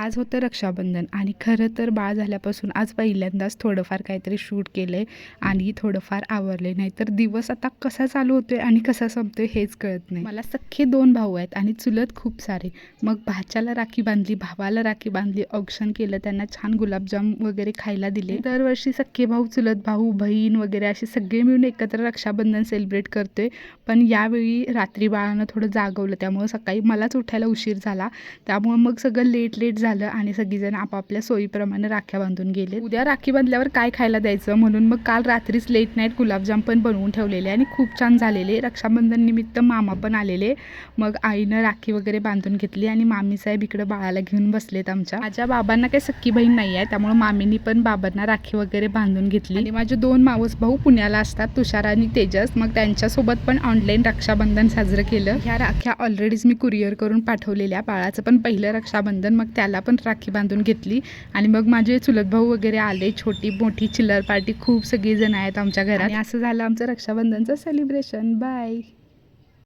आज होतं रक्षाबंधन आणि खरं तर बाळ झाल्यापासून आज पहिल्यांदाच थोडंफार काहीतरी शूट केलं आहे आणि थोडंफार आवरले. नाही तर दिवस आता कसा चालू होतोय आणि कसा संपतोय हेच कळत नाही. मला सख्खे 2 भाऊ आहेत आणि चुलत खूप सारे. मग भाच्याला राखी बांधली, भावाला राखी बांधली, औक्षण केलं, त्यांना छान गुलाबजाम वगैरे खायला दिले. दरवर्षी सख्खे भाऊ, चुलत भाऊ, बहीण वगैरे असे सगळे मिळून एकत्र रक्षाबंधन सेलिब्रेट करतोय. पण यावेळी रात्री बाळानं थोडं जागवलं, त्यामुळे सकाळी मलाच उठायला उशीर झाला. त्यामुळे मग सगळं लेट झालं आणि सगळीजण आपापल्या सोयीप्रमाणे राख्या बांधून गेले. उद्या राखी बांधल्यावर काय खायला द्यायचं म्हणून मग काल रात्रीच लेट नाईट गुलाबजाम पण बनवून ठेवलेले आणि खूप छान झालेले. रक्षाबंधन निमित्त मामा पण आलेले. मग आईनं राखी वगैरे बांधून घेतली आणि मामी साहेब इकडं बाळाला घेऊन बसलेत आमच्या. माझ्या बाबांना काही सख्खी बहीण नाही आहे, त्यामुळे मामीनी पण बाबांना राखी वगैरे बांधून घेतली. आणि माझे 2 मावस भाऊ पुण्याला असतात, तुषार आणि तेजस. मग त्यांच्यासोबत पण ऑनलाईन रक्षाबंधन साजरं केलं. ह्या राख्या ऑलरेडीच मी कुरिअर करून पाठवलेल्या. बाळाचं पण पहिलं रक्षाबंधन, मग त्याला पण राखी बांधून घेतली. आणि मग माझे चुलत भाऊ वगैरे आले. छोटी मोठी चिल्लर पार्टी खूप सगळी जण आहेत आमच्या घरात. आणि असं झालं आमचं रक्षाबंधनचं सेलिब्रेशन. बाय.